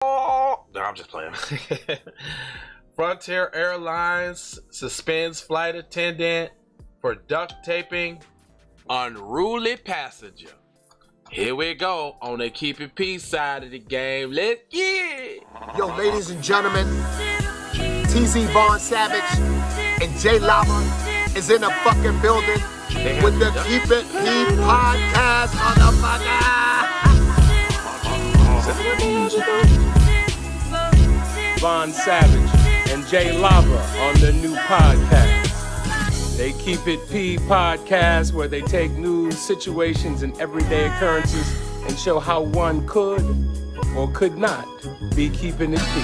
No, I'm just playing. Frontier Airlines suspends flight attendant for duct taping unruly passenger. Here we go on the Keep It Peace side of the game. Let's get it. Yo, ladies and gentlemen, TZ Vaughn Savage and Jay Lava is in the fucking building with the Keep It Peace podcast, motherfucker. Vaughn Savage and Jay Lava on the new podcast. They Keep It P podcast, where they take news, situations, and everyday occurrences and show how one could or could not be keeping it P.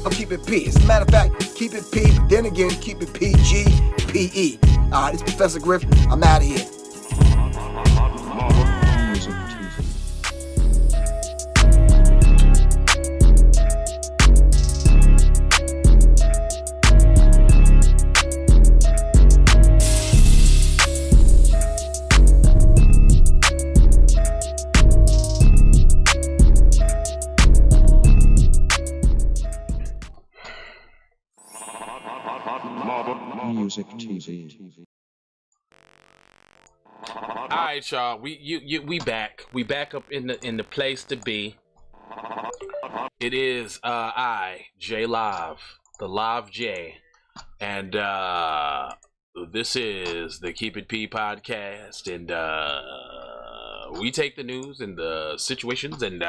I'm Keep It P. As a matter of fact, Keep It P, but then again, Keep It PG, PE. This Professor Griff. I'm out of here. Music TV. All right, y'all. We back. We back up in the place to be. It is I, J Live, the Live J, and this is the Keep It P podcast, and we take the news and the situations, and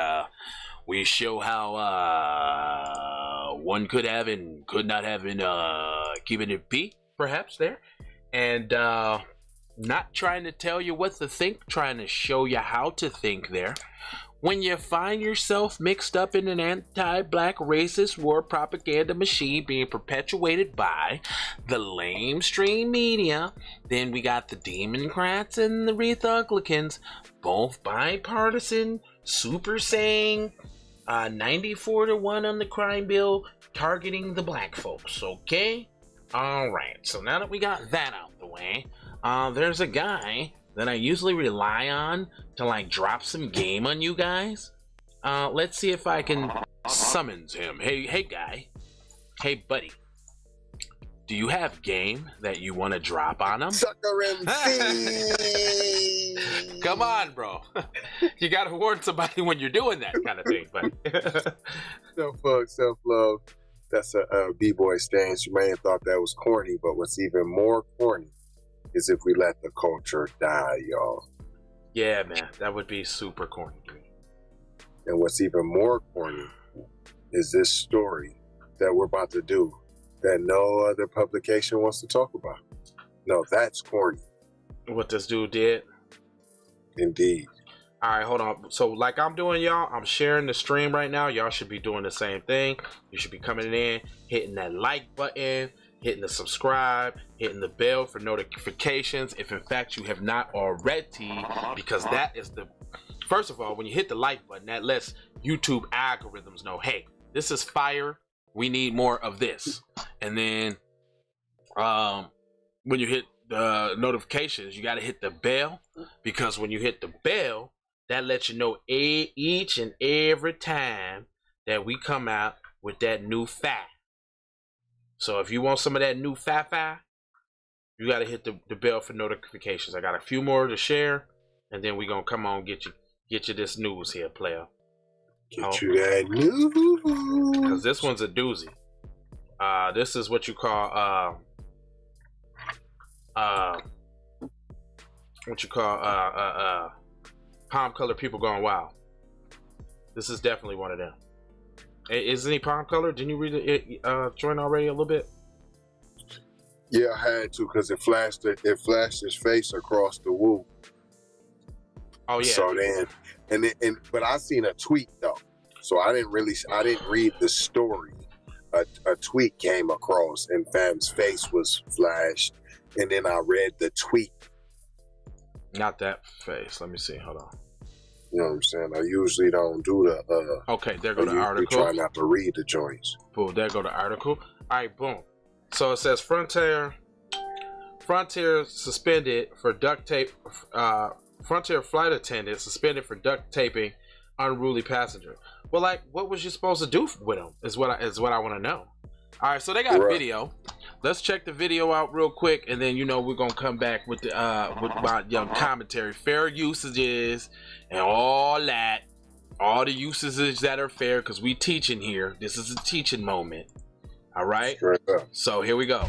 we show how one could have and could not have in keeping it P, perhaps there, and not trying to tell you what to think, trying to show you how to think there. When you find yourself mixed up in an anti-black racist war propaganda machine being perpetuated by the lamestream media, then we got the Democrats and the Republicans, both bipartisan, super saying 94-1 on the crime bill, targeting the black folks, okay? Alright, so now that we got that out the way, there's a guy that I usually rely on to like drop some game on you guys. Let's see if I can summons him. Hey guy. Hey buddy. Do you have game that you want to drop on him? Sucker MC. Come on, bro. You gotta warn somebody when you're doing that kind of thing, buddy. Self-love. That's a B-boy stance. You may have thought that was corny, but what's even more corny is if we let the culture die, y'all. Yeah, man, that would be super corny. And what's even more corny is this story that we're about to do that no other publication wants to talk about. No, that's corny. What this dude did? Indeed. All right, hold on. So like I'm doing, y'all, I'm sharing the stream right now. Y'all should be doing the same thing. You should be coming in, hitting that like button, hitting the subscribe, hitting the bell for notifications if in fact you have not already, because that is the first of all, when you hit the like button, that lets YouTube algorithms know, hey, this is fire, we need more of this. And then when you hit the notifications, you got to hit the bell, because when you hit the bell, that lets you know each and every time that we come out with that new fact. So if you want some of that new fa, you got to hit the bell for notifications. I got a few more to share, and then we gonna come on get you this news here, player. Get you that news. Because this one's a doozy. This is what you call palm color people going wild. This is definitely one of them. Isn't he palm color? Didn't you read it join already a little bit? Yeah, I had to, because it flashed his face across the woo. Oh yeah. So then, but I seen a tweet though, so I didn't read the story. A tweet came across and fam's face was flashed, and then I read the tweet. Not that face. Let me see. Hold on. You know what I'm saying? I usually don't do the okay, there go the article. Try not to read the joints. Boom, there go the article. Alright, boom. So it says Frontier suspended for duct tape Frontier flight attendant suspended for duct taping unruly passenger. Well, like, what was you supposed to do with him? Is what I want to know. All right, so they got video. Let's check the video out real quick, and then we're gonna come back with the with my young commentary, fair usages, and all that, all the usages that are fair, because we teaching here. This is a teaching moment. All right. So here we go.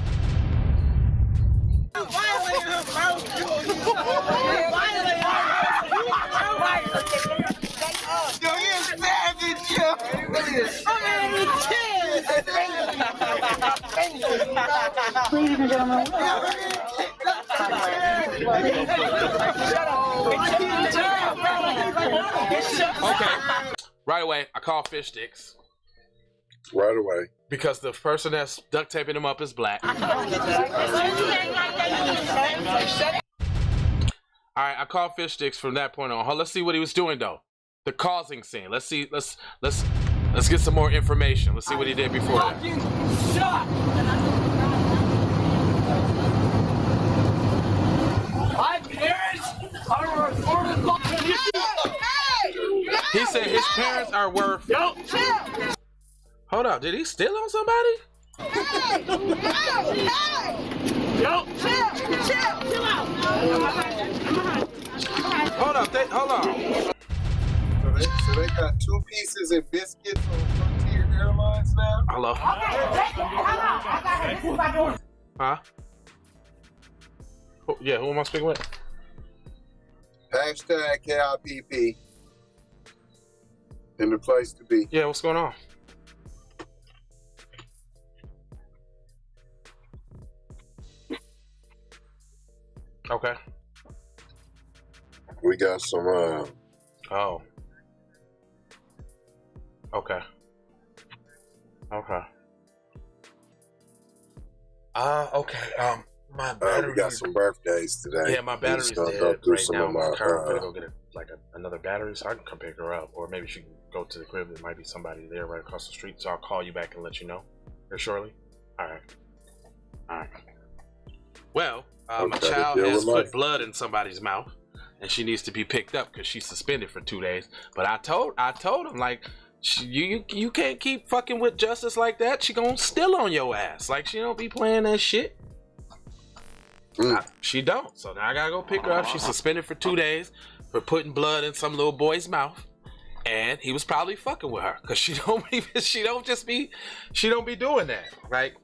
Ladies and gentlemen. Okay. Right away, I call fish sticks. Right away. Because the person that's duct taping him up is black. All right, I call fish sticks from that point on. Let's see what he was doing though. The causing scene. Let's see. Let's get some more information. Let's see what he did before that. My parents are worth. He said his parents are worth. Hold up, did he steal on somebody? Hold up, hold on. So they got 2 pieces and biscuits on Frontier Airlines now? Hello? Huh? Yeah, who am I speaking with? Hashtag KIPP. In the place to be. Yeah, what's going on? Okay. We got some Oh. Okay. Okay. Okay. My battery. We got some birthdays today. Yeah, my battery's dead right now. My car, I'm gonna go get another battery so I can come pick her up, or maybe she can go to the crib. There might be somebody there right across the street, so I'll call you back and let you know here shortly. All right. Well, my child has put blood in somebody's mouth, and she needs to be picked up because she's suspended for 2 days. But I told him, like, you can't keep fucking with justice like that. She gonna steal on your ass. Like, she don't be playing that shit. She don't. So now I gotta go pick her up. She's suspended for 2 days for putting blood in some little boy's mouth, and he was probably fucking with her because she don't be doing that. Like,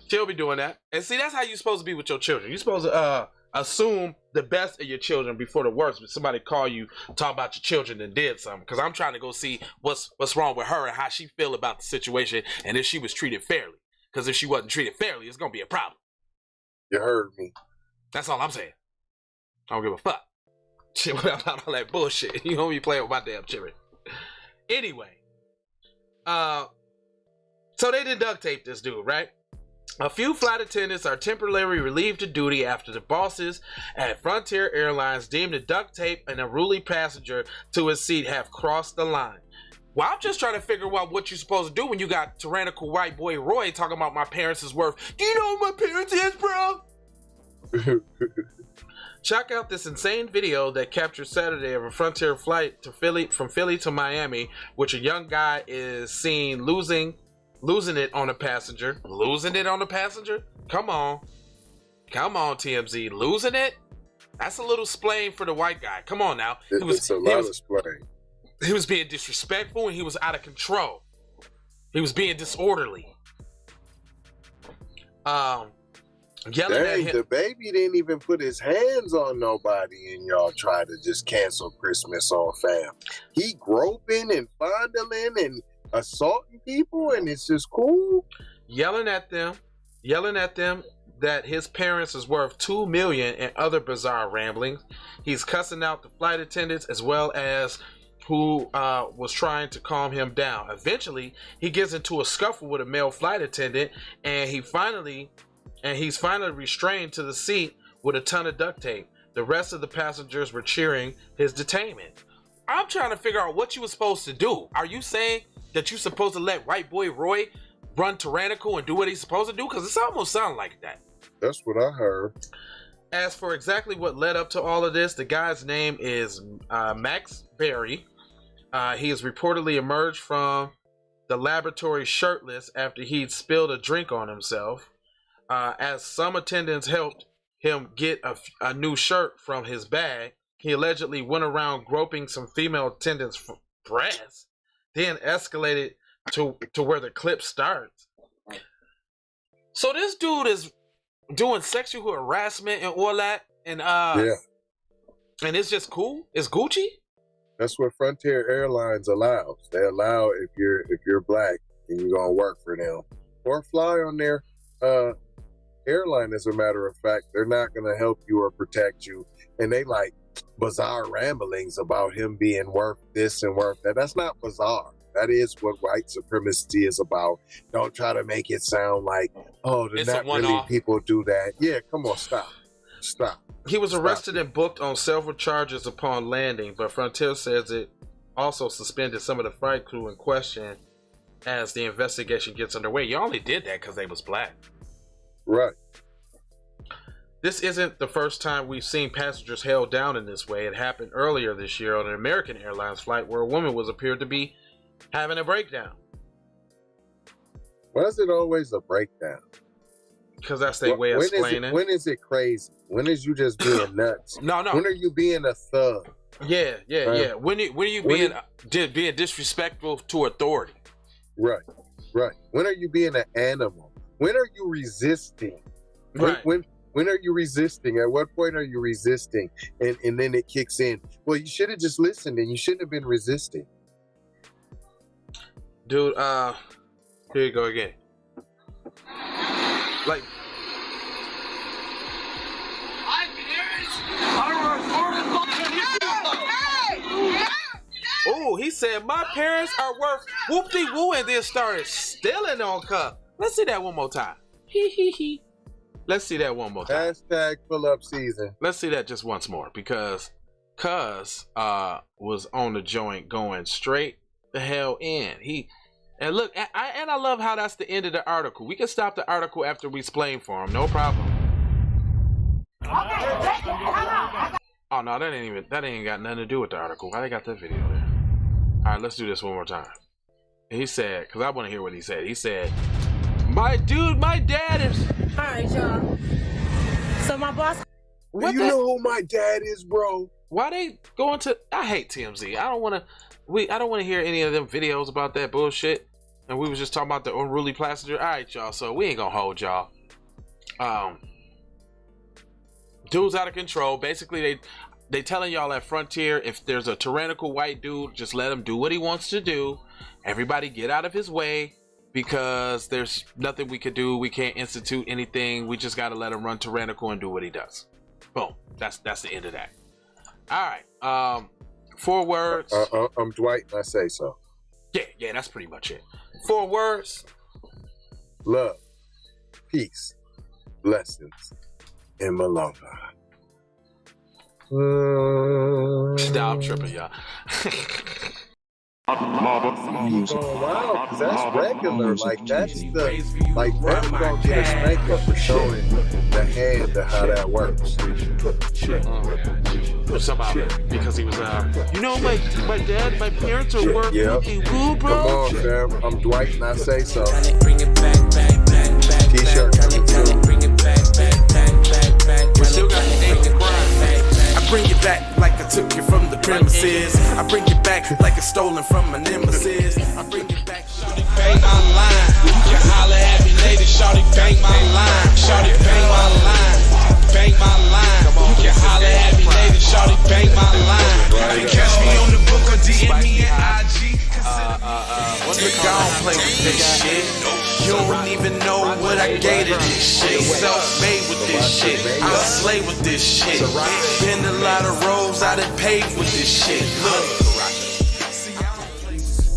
she'll be doing that. And see, that's how you're supposed to be with your children. You're supposed to assume the best of your children before the worst. But somebody call you, talk about your children and did something, because I'm trying to go see what's wrong with her and how she feel about the situation and if she was treated fairly. Because if she wasn't treated fairly, it's gonna be a problem. You heard me. That's all I'm saying. I don't give a fuck. Shit, about all that bullshit. You don't be playing with my damn children. Anyway, so they did duct tape this dude, right? A few flight attendants are temporarily relieved of duty after the bosses at Frontier Airlines deemed the duct tape and a unruly passenger to his seat have crossed the line. Well, I'm just trying to figure out what you're supposed to do when you got tyrannical white boy Roy talking about my parents is worth. Do you know what my parents is, bro? Check out this insane video that captured Saturday of a Frontier flight to from Philly to Miami, which a young guy is seen losing it on a passenger. Losing it on a passenger? Come on, TMZ, losing it? That's a little splain for the white guy. Come on now. It's a lot of splain. He was being disrespectful and he was out of control. He was being disorderly. Yelling at him. The baby didn't even put his hands on nobody, and y'all try to just cancel Christmas on fam. He groping and fondling and assaulting people, and it's just cool. Yelling at them that his parents is worth $2 million and other bizarre ramblings. He's cussing out the flight attendants as well as who was trying to calm him down. Eventually, he gets into a scuffle with a male flight attendant, and he's finally restrained to the seat with a ton of duct tape. The rest of the passengers were cheering his detainment. I'm trying to figure out what you were supposed to do. Are you saying that you're supposed to let white boy Roy run tyrannical and do what he's supposed to do? Because it almost sounds like that. That's what I heard. As for exactly what led up to all of this, the guy's name is Max Berry. He has reportedly emerged from the laboratory shirtless after he'd spilled a drink on himself. As some attendants helped him get a new shirt from his bag, he allegedly went around groping some female attendants' breasts, then escalated to where the clip starts. So this dude is doing sexual harassment and all that, and and it's just cool. It's Gucci. That's what Frontier Airlines allows. They allow if you're black and you're gonna work for them or fly on their airline. As a matter of fact, they're not gonna help you or protect you, and they like bizarre ramblings about him being worth this and worth that. That's not bizarre. That is what white supremacy is about. Don't try to make it sound like, oh, they're not really people do that. Yeah, come on, stop. He was arrested and booked on several charges upon landing, but Frontier says it also suspended some of the flight crew in question as the investigation gets underway. You only did that because they was black. Right. This isn't the first time we've seen passengers held down in this way. It happened earlier this year on an American Airlines flight where a woman was appeared to be having a breakdown. Why is it always a breakdown? Because that's their way of explaining. When is it crazy? When is you just being nuts? No. When are you being a thug? Yeah. When are you being disrespectful to authority? Right. When are you being an animal? When are you resisting? Right. When are you resisting? At what point are you resisting? And then it kicks in. Well, you should have just listened and you shouldn't have been resisting. Dude, here you go again. Like, oh, he said my parents are worth whoop-de-woo, and then started stealing on cup. Let's see that one more time. He. Let's see that one more time. Hashtag pull up season. Let's see that just once more because Cuz was on the joint going straight the hell in. And look, I love how that's the end of the article. We can stop the article after we explain for him, no problem. Oh no, that ain't got nothing to do with the article. Why they got that video there? All right, let's do this one more time. He said, because I want to hear what he said. He said, my dad is. All right, y'all. So my boss. What you know who my dad is, bro? Why they going to? I hate TMZ. I don't want to hear any of them videos about that bullshit. And we was just talking about the unruly passenger. All right, y'all. So we ain't gonna hold y'all. Dude's out of control. Basically, they telling y'all at Frontier, if there's a tyrannical white dude, just let him do what he wants to do. Everybody get out of his way because there's nothing we could do. We can't institute anything. We just gotta let him run tyrannical and do what he does. Boom. That's the end of that. All right. 4 words. I'm Dwight and I say so. Yeah, that's pretty much it. 4 words. Love, peace, blessings, and Malonga. Stop tripping, y'all. Wow, because that's regular. Like, that's the, like, that's gonna get a spanker for showing the hand of how that works. Somehow, because he was, you know, my dad, my parents are worth woo, bro. Come on, fam. I'm Dwight and I say so. T-shirt coming too. We still got the name of crime. I bring it back like I took you from the premises. I bring it back like it's stolen from my nemesis. I bring it back. Shawty bang my line. You can holler at me later. Shawty bang my line. Shawty bang my line. Bang my line. You can holler at me later. Shawty bang my line. Catch me on the book or DM me at IG. Nigga, I don't play with this shit. You don't even know what I gave to this shit. Self-made with this shit. I slay with this shit. Been a lot of roads I done paved with this shit. Look.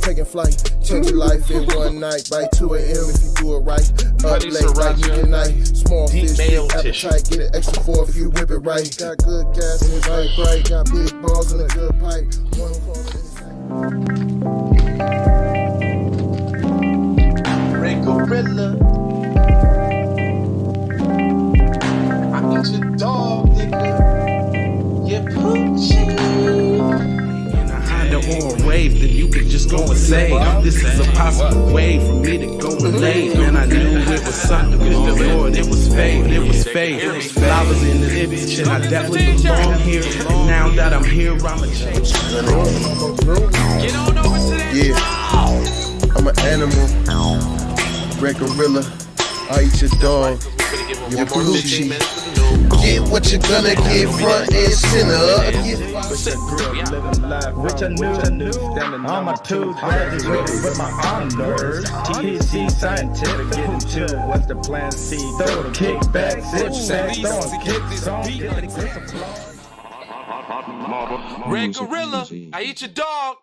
Taking flight, change your life in one night. By 2 a.m. if you do it right. Up late like midnight. Small fish, appetite. Get it extra for if you whip it right. Got good gas in his light bright. Got big balls and a good pipe. One corner Gorilla. I eat your dog, nigga. You poochie. In a Honda or a Wave, the say this is a possible way for me to go and lay. Man, I knew it was something going on. It was fate, it was fate. Flowers in the bitch, and I definitely belong here. And now that I'm here, I'ma change. Get on over to that. Yeah, I'm an animal, red gorilla. I eat your dog. Your Gucci. Get what you're gonna get, front and center. Which I knew. I'm a tooth graduated with my honors. TC scientific, get into what's the plan C. Throw kickback, zip sack, throwing kicks on. Red Gorilla, I eat your dog.